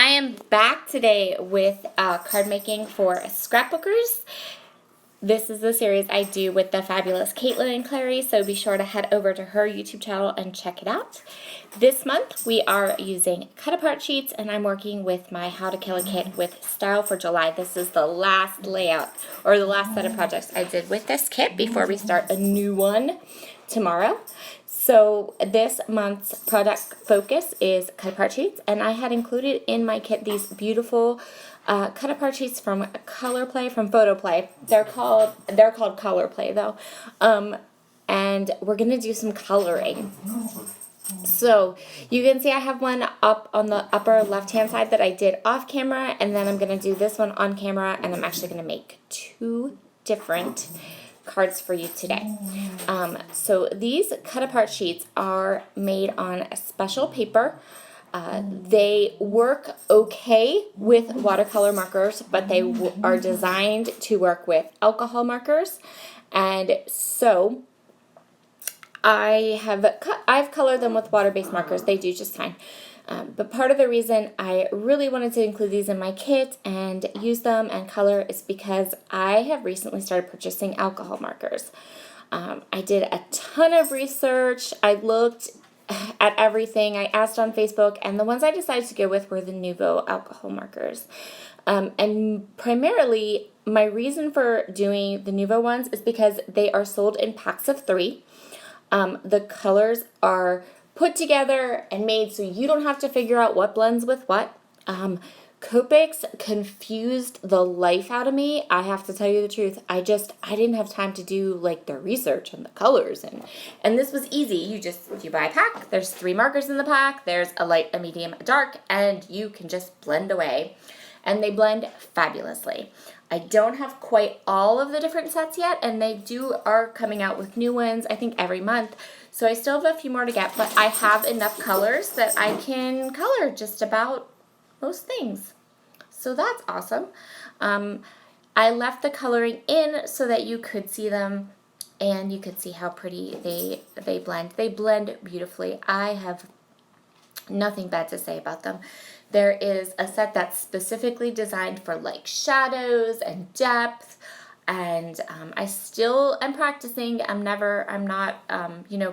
I am back today with card making for Scrapbookers. This is the series I do with the fabulous Caitlin and Clary, so be sure to head over to her YouTube channel and check it out. This month we are using cut-apart sheets, and I'm working with my How to Kill a Kit with Style for July. This is the last layout, or the last set of projects I did with this kit before we start a new one tomorrow. So this month's product focus is cut-apart sheets, and I had included in my kit these beautiful cut-apart sheets from Color Play, from Photo Play. They're called Color Play though, and we're gonna do some coloring. So you can see I have one up on the upper left-hand side that I did off camera, and then I'm gonna do this one on camera, and I'm actually gonna make two different cards for you today. So these cut-apart sheets are made on a special paper. They work okay with watercolor markers, but they are designed to work with alcohol markers. And so I've colored them with water-based markers. They do just fine. But part of the reason I really wanted to include these in my kit and use them and color is because I have recently started purchasing alcohol markers. I did a ton of research. I looked at everything. I asked on Facebook, and the ones I decided to go with were the Nuvo alcohol markers. And primarily, my reason for doing the Nuvo ones is because they are sold in packs of 3. The colors are put together and made so you don't have to figure out what blends with what. Copics confused the life out of me. I have to tell you the truth. I didn't have time to do like the research and the colors, and this was easy. You buy a pack, there's 3 markers in the pack, there's a light, a medium, a dark, and you can just blend away. And they blend fabulously. I don't have quite all of the different sets yet, and they are coming out with new ones, I think every month. So I still have a few more to get, but I have enough colors that I can color just about most things. So that's awesome. I left the coloring in so that you could see them and you could see how pretty they blend. They blend beautifully. I have nothing bad to say about them. There is a set that's specifically designed for like shadows and depth, and I still am practicing. I'm not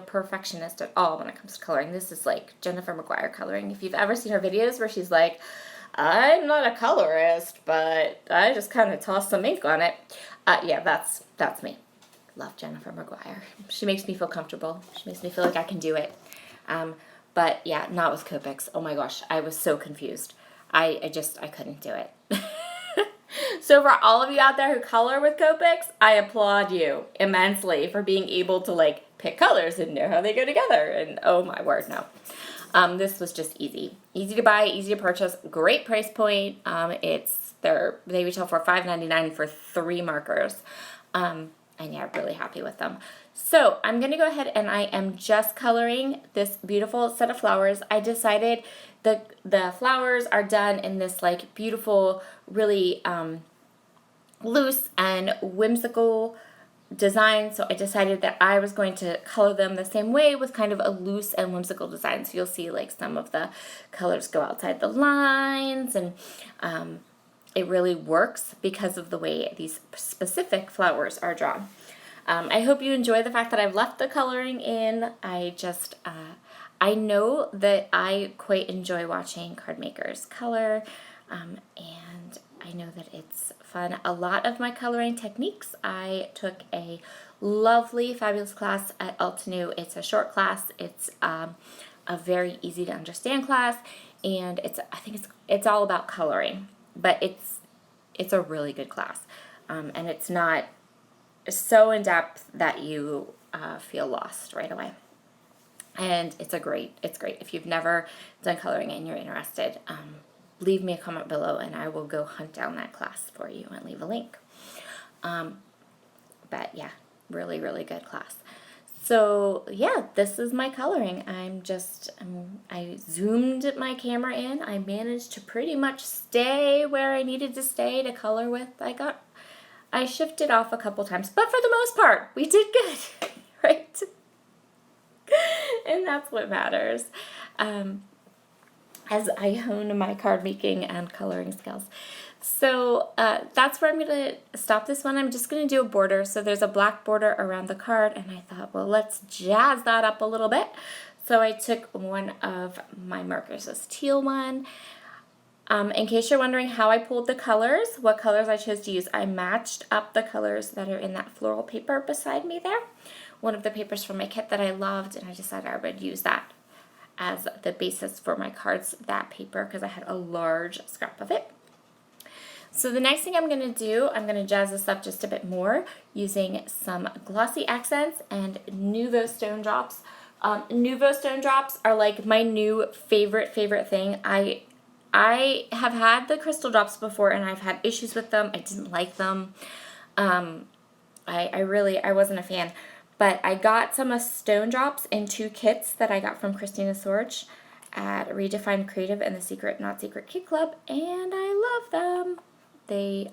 perfectionist at all when it comes to coloring. This is like Jennifer McGuire coloring. If you've ever seen her videos where she's like, I'm not a colorist, but I just kind of toss some ink on it. Yeah, that's me. Love Jennifer McGuire. She makes me feel comfortable. She makes me feel like I can do it. But yeah, not with Copics. Oh my gosh, I was so confused. I couldn't do it. So for all of you out there who color with Copics, I applaud you immensely for being able to like pick colors and know how they go together. And oh my word, no. This was just easy. Easy to buy, easy to purchase, great price point. They retail for $5.99 for 3 markers. And yeah, really happy with them. So I'm going to go ahead and I am just coloring this beautiful set of flowers. I decided the flowers are done in this like beautiful, really loose and whimsical design, so I decided that I was going to color them the same way with kind of a loose and whimsical design. So you'll see like some of the colors go outside the lines, and it really works because of the way these specific flowers are drawn. I hope you enjoy the fact that I've left the coloring in. I know that I quite enjoy watching card makers color, and I know that it's fun. A lot of my coloring techniques, I took a lovely, fabulous class at Altenew. It's a short class. It's a very easy to understand class, and I think it's all about coloring, but it's a really good class, and it's not so in depth that you feel lost right away. And it's great. If you've never done coloring and you're interested, leave me a comment below and I will go hunt down that class for you and leave a link. But yeah, really, really good class. So yeah, this is my coloring. I zoomed my camera in. I managed to pretty much stay where I needed to stay to color with. I shifted off a couple times, but for the most part, we did good, right? And that's what matters. as I hone my card making and coloring skills. So that's where I'm going to stop this one. I'm just going to do a border. So there's a black border around the card, and I thought, well, let's jazz that up a little bit. So I took one of my markers, this teal one. In case you're wondering how I pulled the colors, what colors I chose to use, I matched up the colors that are in that floral paper beside me there. One of the papers from my kit that I loved, and I decided I would use that as the basis for my cards, that paper, because I had a large scrap of it. So the next thing I'm going to do, I'm going to jazz this up just a bit more using some glossy accents and Nouveau Stone Drops. Nouveau Stone Drops are like my new favorite thing. I have had the crystal drops before, and I've had issues with them. I didn't like them. I wasn't a fan. But I got some Stone Drops in 2 kits that I got from Christina Sorge at Redefined Creative and the Secret Not Secret Kit Club, and I love them. They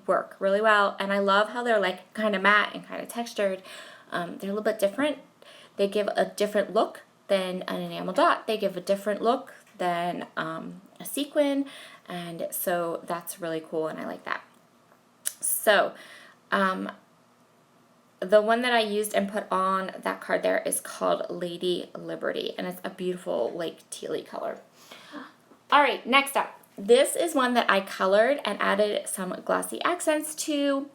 work really well, and I love how they're like kind of matte and kind of textured. They're a little bit different. They give a different look than an enamel dot. They give a different look than a sequin, and so that's really cool, and I like that. So the one that I used and put on that card there is called Lady Liberty, and it's a beautiful like tealy color. All right, next up. This is one that I colored and added some glossy accents to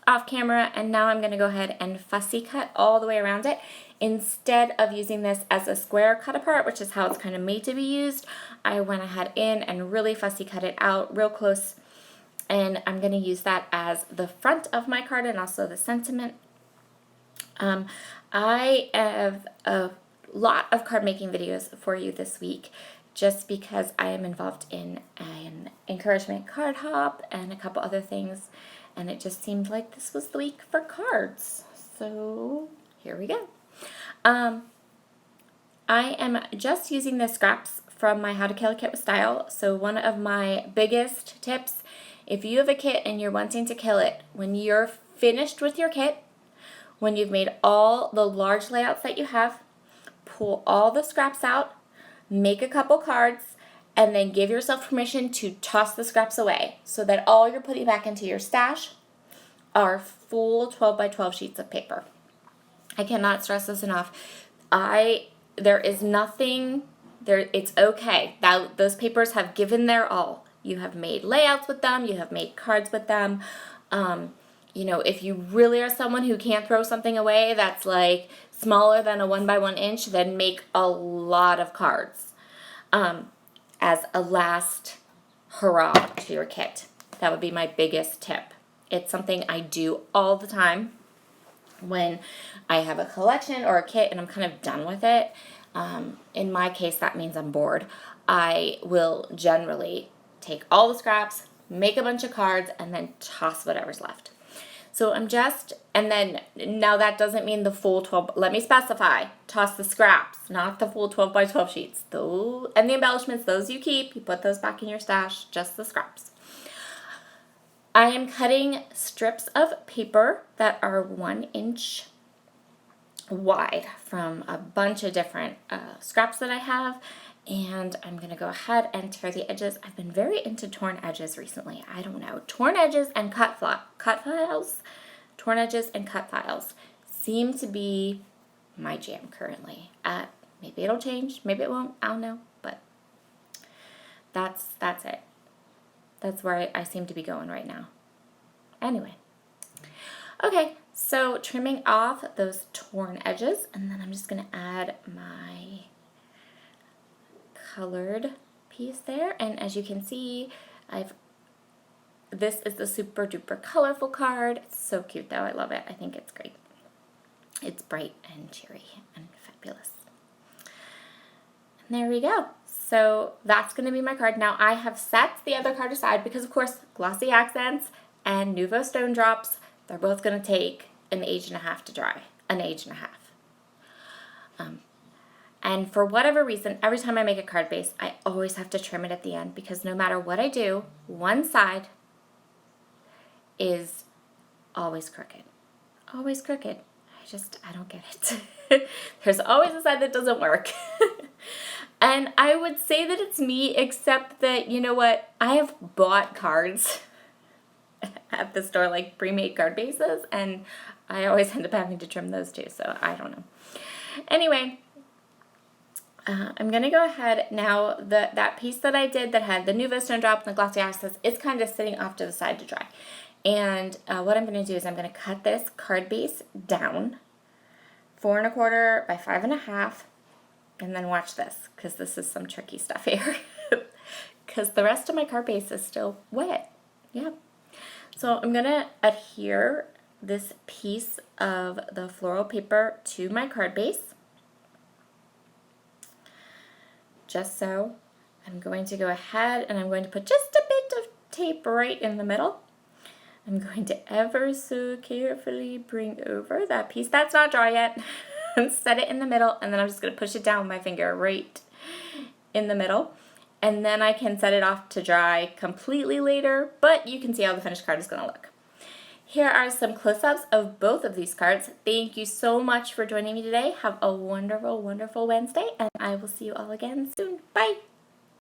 off camera, and now I'm going to go ahead and fussy cut all the way around it. Instead of using this as a square cut apart, which is how it's kind of made to be used, I went ahead in and really fussy cut it out real close, and I'm going to use that as the front of my card and also the sentiment. I have a lot of card making videos for you this week, just because I am involved in an encouragement card hop and a couple other things, and it just seemed like this was the week for cards. So here we go. I am just using the scraps from my How to Kill a Kit with Style. So one of my biggest tips, if you have a kit and you're wanting to kill it, when you're finished with your kit, when you've made all the large layouts that you have, pull all the scraps out, make a couple cards, and then give yourself permission to toss the scraps away so that all you're putting back into your stash are full 12 by 12 sheets of paper. I cannot stress this enough. There is nothing there. It's okay. Those papers have given their all. You have made layouts with them. You have made cards with them. If you really are someone who can't throw something away that's like smaller than a 1 by 1 inch, then make a lot of cards as a last hurrah to your kit. That would be my biggest tip. It's something I do all the time when I have a collection or a kit and I'm kind of done with it. In my case, that means I'm bored. I will generally take all the scraps, make a bunch of cards, and then toss whatever's left. So now that doesn't mean the full 12, let me specify, toss the scraps, not the full 12 by 12 sheets. And the embellishments, those you keep, you put those back in your stash, just the scraps. I am cutting strips of paper that are 1 inch wide from a bunch of different scraps that I have, and I'm going to go ahead and tear the edges. I've been very into torn edges recently. I don't know. Torn edges and cut files. Torn edges and cut files seem to be my jam currently. Maybe it'll change. Maybe it won't. I don't know. But that's it. That's where I seem to be going right now. Anyway. Okay, so trimming off those torn edges, and then I'm just going to add my colored piece there. And as you can see, this is the super duper colorful card. It's so cute though. I love it. I think it's great. It's bright and cheery and fabulous. And there we go. So that's going to be my card. Now I have set the other card aside because, of course, glossy accents and Nouveau Stone Drops, they're both going to take an age and a half to dry. An age and a half. And for whatever reason, every time I make a card base, I always have to trim it at the end because no matter what I do, one side is always crooked. Always crooked. I don't get it. There's always a side that doesn't work. And I would say that it's me, except that, you know what, I have bought cards at the store, like pre-made card bases, and I always end up having to trim those too, so I don't know. Anyway, I'm going to go ahead now, that piece that I did that had the Nuvo Stone Drop and the glossy accents, it's kind of sitting off to the side to dry. And what I'm going to do is I'm going to cut this card base down 4 1/4 by 5 1/2, and then watch this, because this is some tricky stuff here, because the rest of my card base is still wet. Yep. So I'm going to adhere this piece of the floral paper to my card base. Just so. I'm going to go ahead and I'm going to put just a bit of tape right in the middle. I'm going to ever so carefully bring over that piece that's not dry yet and set it in the middle, and then I'm just going to push it down with my finger right in the middle. And then I can set it off to dry completely later, but you can see how the finished card is going to look. Here are some close-ups of both of these cards. Thank you so much for joining me today. Have a wonderful, wonderful Wednesday, and I will see you all again soon. Bye!